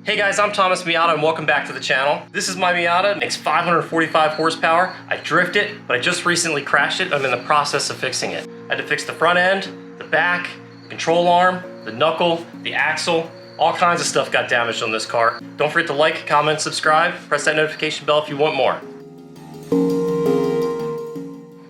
Hey guys, I'm Thomas Miata and welcome back to the channel. This is my Miata, it makes 545 horsepower. I drift it, but I just recently crashed it. I'm in the process of fixing it. I had to fix the front end, the back, the control arm, the knuckle, the axle. All kinds of stuff got damaged on this car. Don't forget to like, comment, subscribe, press that notification bell if you want more.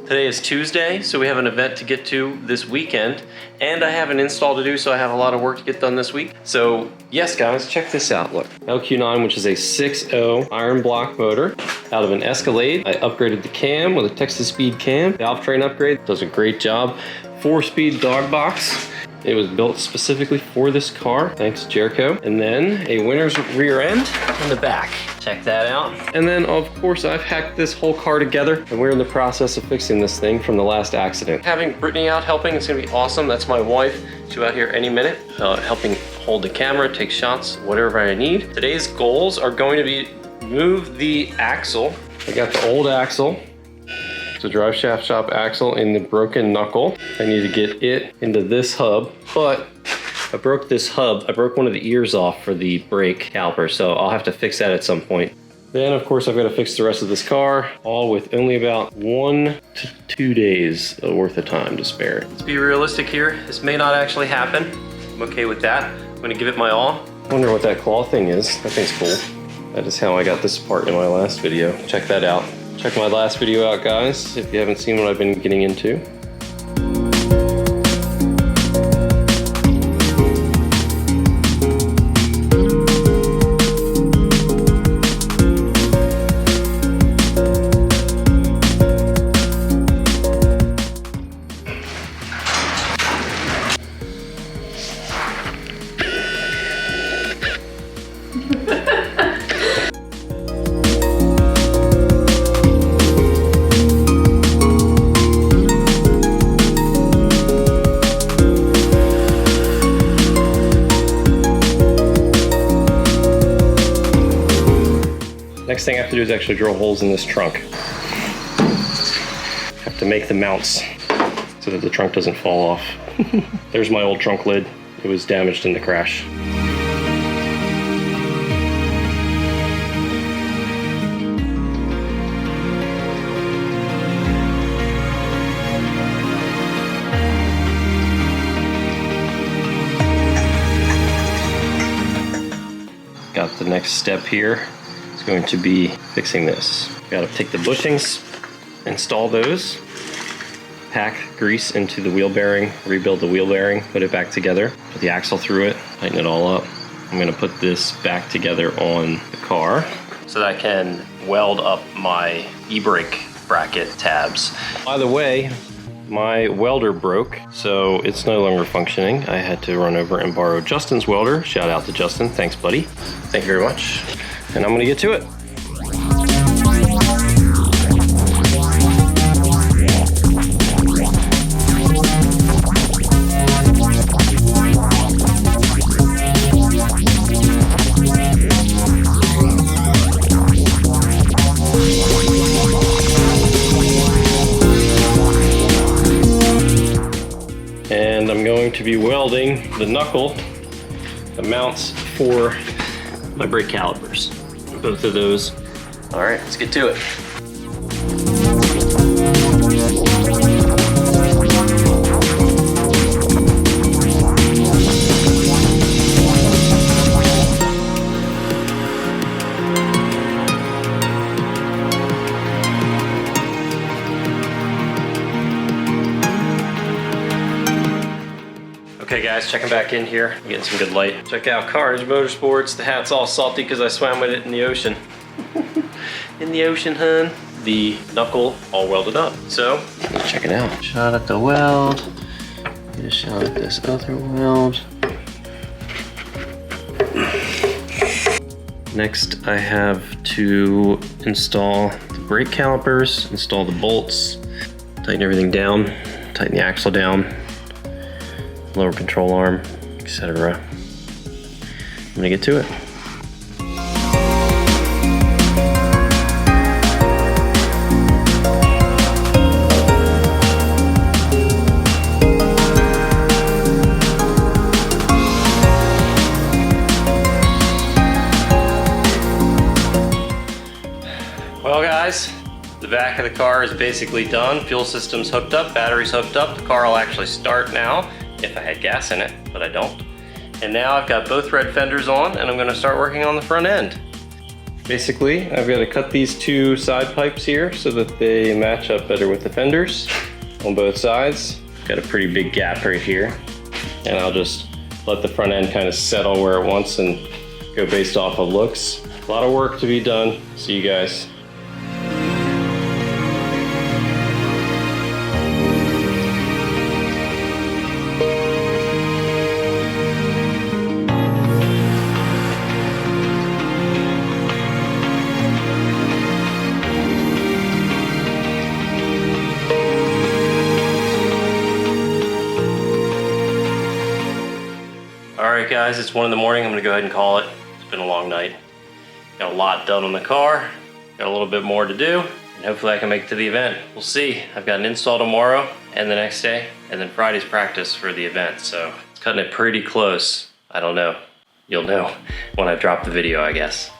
Today is Tuesday, so we have an event to get to this weekend, and I have an install to do, so I have a lot of work to get done this week. So yes guys, check this out, look. LQ9, which is a 6.0 iron block motor out of an Escalade. I upgraded the cam with a Texas Speed cam. Valve train upgrade, does a great job. 4-speed dog box. It was built specifically for this car, thanks Jericho. And then a winner's rear end in the back. Check that out. And then of course I've hacked this whole car together and we're in the process of fixing this thing from the last accident. Having Brittany out helping, it's gonna be awesome. That's my wife. She'll be out here any minute, helping hold the camera, take shots, whatever I need. Today's goals are going to be move the axle. I got the old axle. The drive shaft shop axle in the broken knuckle. I need to get it into this hub, but I broke this hub. I broke one of the ears off for the brake caliper, so I'll have to fix that at some point. Then of course I've got to fix the rest of this car, all with only about 1 to 2 days worth of time to spare. Let's be realistic here. This may not actually happen. I'm okay with that. I'm gonna give it my all. I wonder what that claw thing is. That thing's cool. That is how I got this apart in my last video. Check that out. Check my last video out, guys, if you haven't seen what I've been getting into. Next thing I have to do is actually drill holes in this trunk. Have to make the mounts so that the trunk doesn't fall off. There's my old trunk lid. It was damaged in the crash. Got the next step here. Going to be fixing this. Got to take the bushings, install those, pack grease into the wheel bearing, rebuild the wheel bearing, put it back together, put the axle through it, tighten it all up. I'm going to put this back together on the car so that I can weld up my e-brake bracket tabs. By the way, my welder broke, so it's no longer functioning. I had to run over and borrow Justin's welder. Shout out to Justin, thanks buddy. Thank you very much. And I'm gonna get to it. And I'm going to be welding the knuckle, the mounts for my brake calipers. Both of those. All right, let's get to it. Okay guys, checking back in here, getting some good light. Check out Carnage Motorsports. The hat's all salty because I swam with it in the ocean. In the ocean, hun. The knuckle all welded up. So, let's check it out. Shot at the weld. Get a shot at this other weld. Next, I have to install the brake calipers, install the bolts, tighten everything down, tighten the axle down, lower control arm, etc. I'm gonna get to it. The back of the car is basically done. Fuel system's hooked up, battery's hooked up. The car will actually start now if I had gas in it, but I don't. And now I've got both red fenders on and I'm gonna start working on the front end. Basically, I've got to cut these two side pipes here so that they match up better with the fenders on both sides. Got a pretty big gap right here. And I'll just let the front end kind of settle where it wants and go based off of looks. A lot of work to be done. See you guys. Alright guys, it's 1 in the morning. I'm gonna go ahead and call it. It's been a long night. Got a lot done on the car. Got a little bit more to do. And hopefully I can make it to the event. We'll see. I've got an install tomorrow and the next day. And then Friday's practice for the event. So it's cutting it pretty close. I don't know. You'll know when I drop the video, I guess.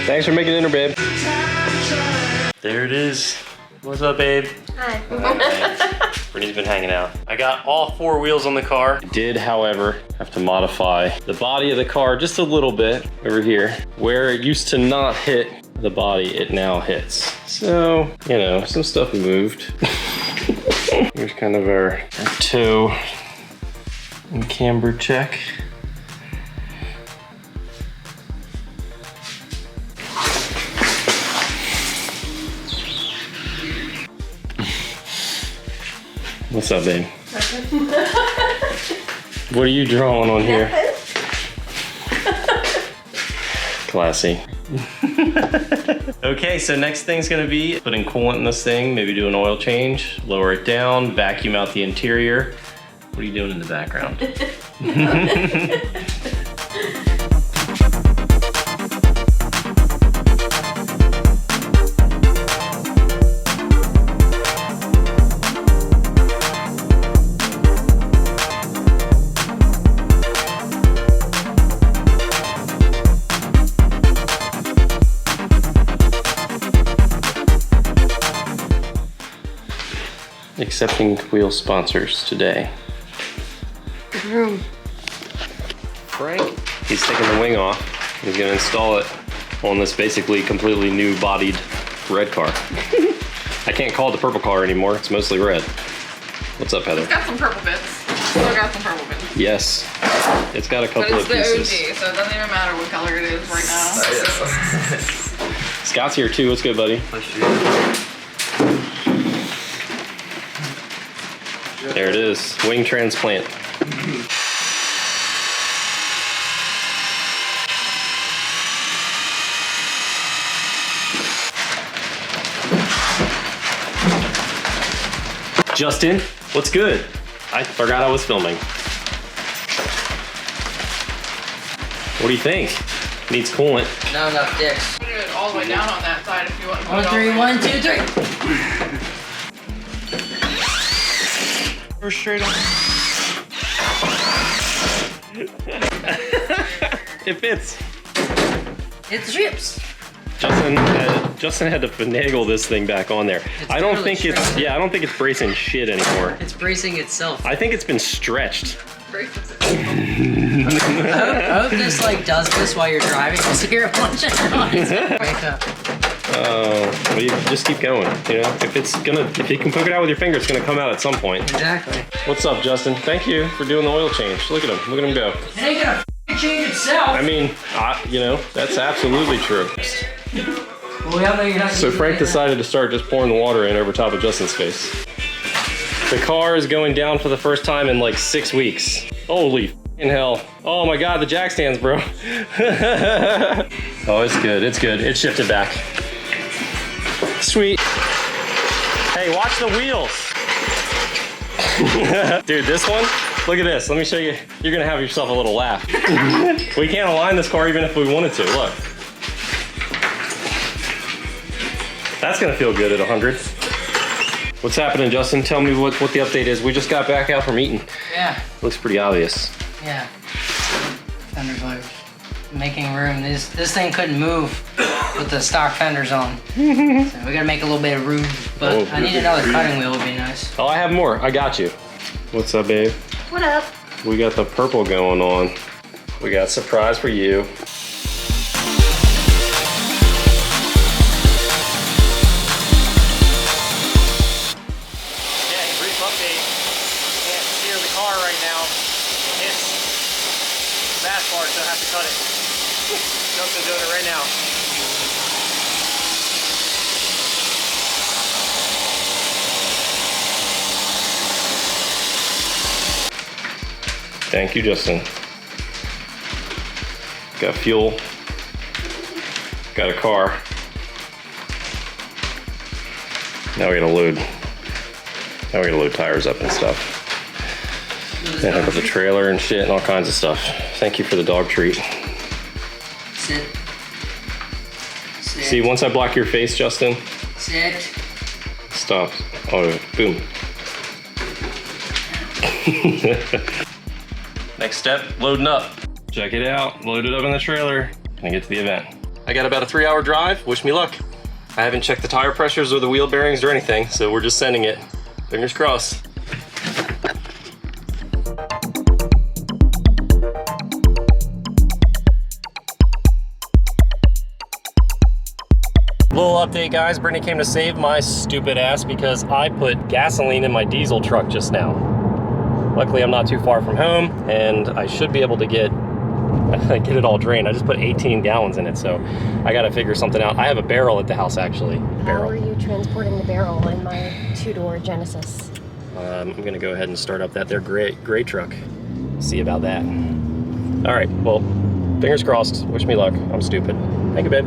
Thanks for making dinner, babe. There it is. What's up, babe? Hi. Brittany's been hanging out. I got all 4 wheels on the car. I did, however, have to modify the body of the car just a little bit over here. Where it used to not hit the body, it now hits. So, you know, some stuff moved. Here's kind of our toe and camber check. What's up, babe? What are you drawing on here? Classy. Okay, so next thing's gonna be putting coolant in this thing, maybe do an oil change, lower it down, vacuum out the interior. What are you doing in the background? Accepting wheel sponsors today. Frank, he's taking the wing off. He's gonna install it on this basically completely new bodied red car. I can't call it the purple car anymore, it's mostly red. What's up, Heather? It's got some purple bits. Still got some purple bits. Yes, it's got a couple of pieces. But it's the OG, so it doesn't even matter what color it is right now. Scott's here too, what's good, buddy? There it is, wing transplant. Justin, what's good? I forgot I was filming. What do you think? Needs coolant. Not enough dicks. Put it all the way down on that side if you want to put it all 3, the way. 1, 2, 3. Or straight on. It fits. It ships. Justin had to finagle this thing back on there. I don't think it's bracing shit anymore. It's bracing itself. I think it's been stretched. Braces it. I hope this like does this while you're driving. So you're punching on it. Wake up. Oh, well, you just keep going. You know, if you can poke it out with your finger, it's gonna come out at some point. Exactly. What's up, Justin? Thank you for doing the oil change. Look at him. Look at him go. It ain't gonna change itself. I mean, you know, that's absolutely true. Well, So Frank decided to start just pouring the water in over top of Justin's face. The car is going down for the first time in like 6 weeks. Holy f***ing hell. Oh my God, the jack stands, bro. Oh, it's good, it's good. It shifted back. Sweet. Hey, watch the wheels. Dude, this one, Look at this. Let me show you. You're gonna have yourself a little laugh. We can't align this car even if we wanted to. Look. That's gonna feel good at 100. What's happening, Justin? Tell me what the update is. We just got back out from eating. Yeah. Looks pretty obvious. Yeah. Fender flares. Making room. This thing couldn't move with the stock fenders on. So we gotta make a little bit of room. But I need another cutting wheel, would be nice. Oh, I have more. I got you. What's up, babe? What up? We got the purple going on. We got a surprise for you. Brief update. Can't steer the car right now. It hits the bash bar, so I have to cut it. Justin's doing it right now. Thank you, Justin. Got fuel. Got a car. Now we gotta load. Now we gotta load tires up and stuff. And hook up the trailer and shit and all kinds of stuff. Thank you for the dog treat. Sit. Sit. See, once I block your face, Justin, Sit. stop. Oh, boom. Next step, loading up. Check it out, loaded up in the trailer. Gonna get to the event. I got about a 3-hour drive, wish me luck. I haven't checked the tire pressures or the wheel bearings or anything, so we're just sending it. Fingers crossed. Little update, guys. Brittany came to save my stupid ass because I put gasoline in my diesel truck just now. Luckily, I'm not too far from home, and I should be able to get it all drained. I just put 18 gallons in it, so I gotta figure something out. I have a barrel at the house, actually. How are you transporting the barrel in my 2-door Genesis? I'm gonna go ahead and start up their gray truck. See about that. All right, well, fingers crossed. Wish me luck. I'm stupid. Thank you, babe.